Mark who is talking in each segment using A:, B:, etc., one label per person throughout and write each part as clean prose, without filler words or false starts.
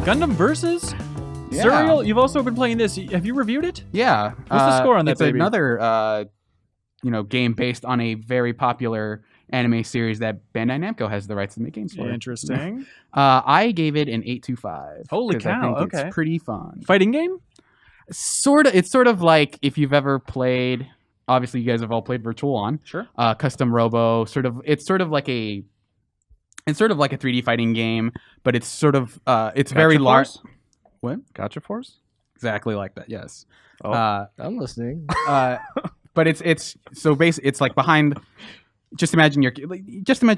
A: Gundam Versus?
B: Yeah.
A: Suriel, you've also been playing this. Have you reviewed it?
B: Yeah.
A: What's the score on that,
B: It's
A: baby?
B: another, game based on a very popular anime series that Bandai Namco has the rights to make games for.
A: Interesting.
B: I gave it an 8.25.
A: Holy
B: 'cause
A: cow,
B: I think
A: okay.
B: It's pretty fun.
A: Fighting game?
B: It's sort of like if you've ever played. Obviously, you guys have all played Virtual On.
A: Sure.
B: Custom Robo. It's sort of like a 3D fighting game, but it's sort of it's very large. What?
C: Gotcha Force?
B: Exactly like that. Yes.
C: Oh,
D: I'm listening.
B: But it's so basically it's like behind. Just imagine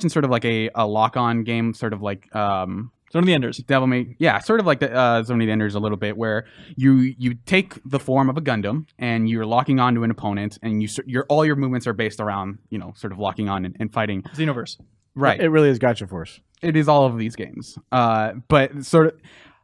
B: sort of like a lock-on game, sort of like
A: Zone of the Enders.
B: Devil May, yeah, sort of like the Zone of the Enders a little bit, where you take the form of a Gundam and you're locking onto an opponent, and all your movements are based around sort of locking on and fighting.
A: Xenoverse.
B: Right.
D: It really is Gotcha Force.
B: It is all of these games, but sort of.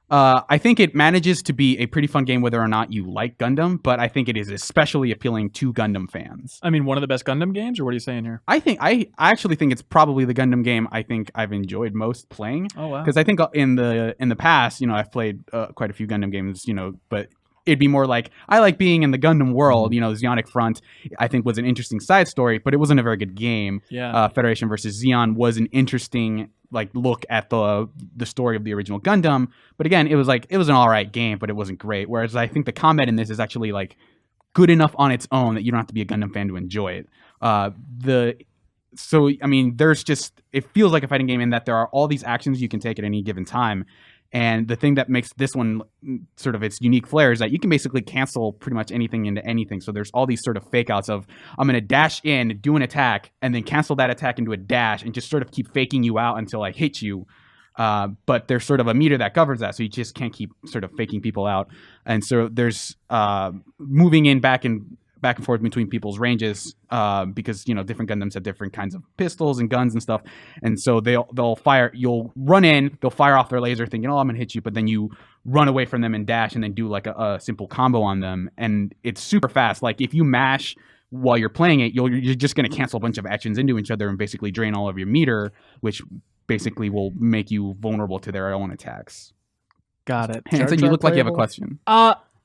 B: I think it manages to be a pretty fun game whether or not you like Gundam, but I think it is especially appealing to Gundam fans.
A: I mean, one of the best Gundam games, or what are you saying here?
B: I actually think it's probably the Gundam game I think I've enjoyed most playing.
A: Oh wow!
B: Because I think in the past, I've played quite a few Gundam games, but it'd be more like I like being in the Gundam world. Zeonic Front, I think, was an interesting side story, but it wasn't a very good game.
A: Yeah.
B: Federation versus Zeon was an interesting look at the story of the original Gundam, but again, it was an all right game, but it wasn't great. Whereas I think the combat in this is actually good enough on its own that you don't have to be a Gundam fan to enjoy it. There's just, it feels like a fighting game in that there are all these actions you can take at any given time. And the thing that makes this one sort of its unique flair is that you can basically cancel pretty much anything into anything. So there's all these sort of fake outs of, I'm going to dash in, do an attack, and then cancel that attack into a dash and just sort of keep faking you out until I hit you. But there's sort of a meter that governs that. So you just can't keep sort of faking people out. And so there's moving in back and forth between people's ranges because different Gundams have different kinds of pistols and guns and stuff, and so they'll fire. You'll run in, they'll fire off their laser, thinking, "Oh, I'm gonna hit you," but then you run away from them and dash, and then do a simple combo on them, and it's super fast. Like if you mash while you're playing it, you're just gonna cancel a bunch of actions into each other and basically drain all of your meter, which basically will make you vulnerable to their own attacks.
A: Got it.
B: Hanson, you look like you have a question.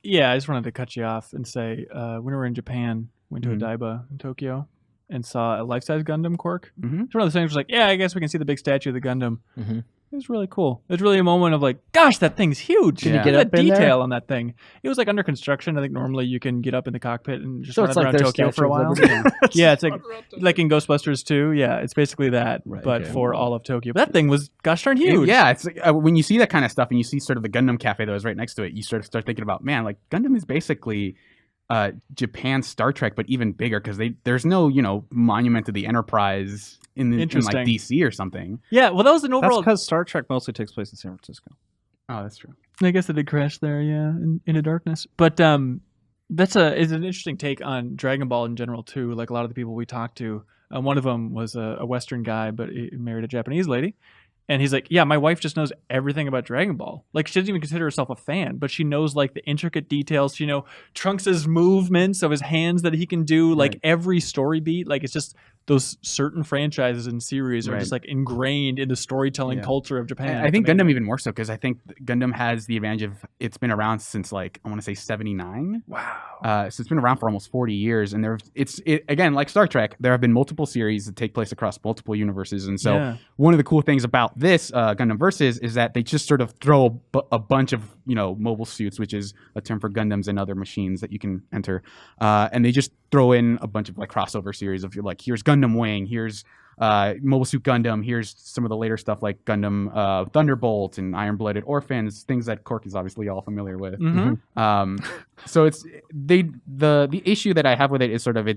A: Yeah, I just wanted to cut you off and say, when we were in Japan, went to Odaiba in Tokyo and saw a life-size Gundam Quark.
B: Mm-hmm.
A: It's one of those things where it's like, yeah, I guess we can see the big statue of the Gundam.
D: Mm-hmm.
A: It was really cool. It was really a moment of gosh, that thing's huge.
B: Can you
D: get
A: Look at
D: up
A: the
D: in there?
A: detail on that thing. It was under construction. I think normally you can get up in the cockpit and just
D: So
A: run
D: it's
A: around
D: their
A: Tokyo for a
D: Statue of
A: while.
D: Liberty.
A: Yeah, it's like in Ghostbusters 2. Yeah, it's basically that,
D: Right,
A: but
D: okay.
A: for all of Tokyo. But that thing was gosh darn huge.
B: Yeah, it's when you see that kind of stuff and you see sort of the Gundam cafe that was right next to it, you sort of start thinking about, man, Gundam is basically Japan's Star Trek, but even bigger because there's no monument to the Enterprise in
A: Interesting.
B: DC or something.
A: Yeah, well, that was an
C: That's
A: overall.
C: because Star Trek mostly takes place in San Francisco.
B: Oh, that's true.
A: I guess it did crash there, yeah, into darkness. But is an interesting take on Dragon Ball in general too. Like a lot of the people we talked to, one of them was a Western guy, but he married a Japanese lady, and he's like, "Yeah, my wife just knows everything about Dragon Ball. Like she doesn't even consider herself a fan, but she knows the intricate details. She Trunks' movements of his hands that he can do,
B: Right.
A: every story beat. It's just those certain franchises and series are
B: Right.
A: just ingrained in the storytelling
B: Yeah.
A: culture of Japan.
B: I think
A: It's
B: Gundam
A: amazing.
B: even more so because I think Gundam has the advantage of it's been around since I want to say 79.
A: Wow.
B: So it's been around for almost 40 years, and again, like Star Trek, there have been multiple series that take place across multiple universes, and so
A: Yeah.
B: one of the cool things about this Gundam Versus is that they just sort of throw a bunch of mobile suits, which is a term for Gundams and other machines that you can enter, and they just throw in a bunch of crossover series of here's Gundam Wing, here's Mobile Suit Gundam, here's some of the later stuff like Gundam Thunderbolt and Iron Blooded Orphans, things that Cork is obviously all familiar with.
A: Mhm.
B: So it's the issue that I have with it is sort of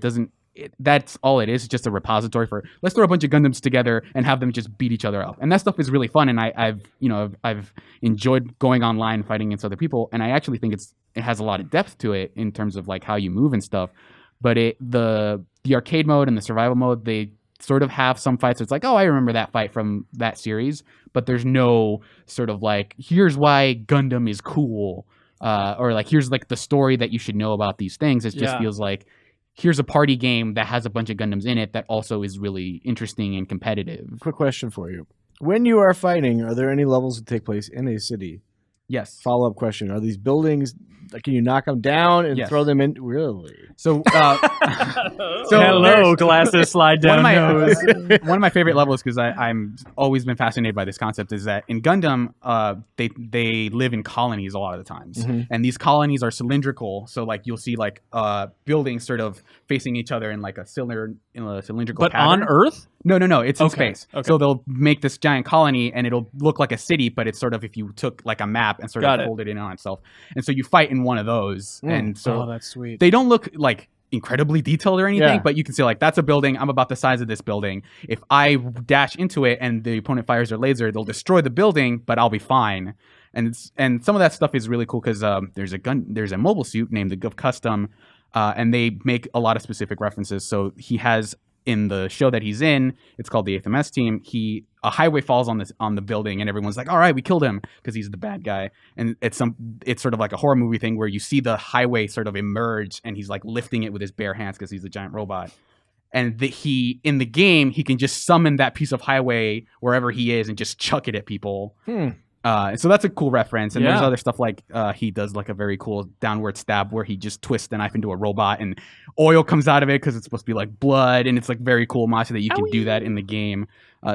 B: that's all it is. It's just a repository for let's throw a bunch of Gundams together and have them just beat each other up, and that stuff is really fun. And I've enjoyed going online and fighting against other people, and I actually think it has a lot of depth to it in terms of how you move and stuff. But the arcade mode and the survival mode, they sort of have some fights. It's I remember that fight from that series, but there's no sort of here's why Gundam is cool, or here's the story that you should know about these things. It just
A: Yeah.
B: feels here's a party game that has a bunch of Gundams in it that also is really interesting and competitive.
D: Quick question for you. When you are fighting, are there any levels that take place in a city?
B: Yes.
D: Follow-up question: are these buildings? Can you knock them down and
B: Yes.
D: throw them in? Really?
B: So,
A: Hello,
B: there's-
A: glasses slide down nose.
B: one of my favorite levels, because I'm always been fascinated by this concept, is that in Gundam, they live in colonies a lot of the times, and these colonies are cylindrical. So like you'll see like buildings sort of facing each other in like a cylindrical
A: But
B: pattern.
A: on Earth?
B: No, it's in
A: Okay,
B: space.
A: okay.
B: So they'll make this giant colony, and it'll look like a city, but it's sort of if you took like a map and sort
A: Got
B: of
A: it.
B: folded it in on itself. And so you fight in one of those, and so
A: Oh, that's sweet.
B: they don't look like incredibly detailed or anything,
D: Yeah.
B: but you can see like that's a building. I'm about the size of this building. If I dash into it and the opponent fires their laser, they'll destroy the building, but I'll be fine. And some of that stuff is really cool because there's a mobile suit named the Gov Custom, and they make a lot of specific references. So he has in the show that he's in, it's called the 8th MS team. A highway falls on the building, and everyone's like, "All right, we killed him," because he's the bad guy. And it's sort of like a horror movie thing where you see the highway sort of emerge, and he's like lifting it with his bare hands because he's a giant robot. And in the game, he can just summon that piece of highway wherever he is and just chuck it at people. So that's a cool reference. And there's
A: Yeah.
B: other stuff like he does like a very cool downward stab where he just twists the knife into a robot and oil comes out of it because it's supposed to be like blood, and it's like very cool homage that you can do that in the game.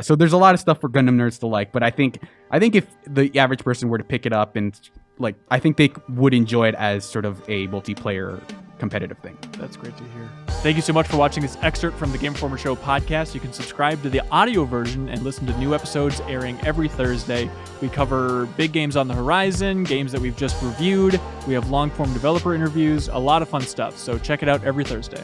B: So there's a lot of stuff for Gundam nerds to like, but I think if the average person were to pick it up and like, I think they would enjoy it as sort of a multiplayer competitive thing.
A: That's great to hear. Thank you so much for watching this excerpt from the Game Informer Show podcast. You can subscribe to the audio version and listen to new episodes airing every Thursday. We cover big games on the horizon, games that we've just reviewed. We have long-form developer interviews, a lot of fun stuff. So check it out every Thursday.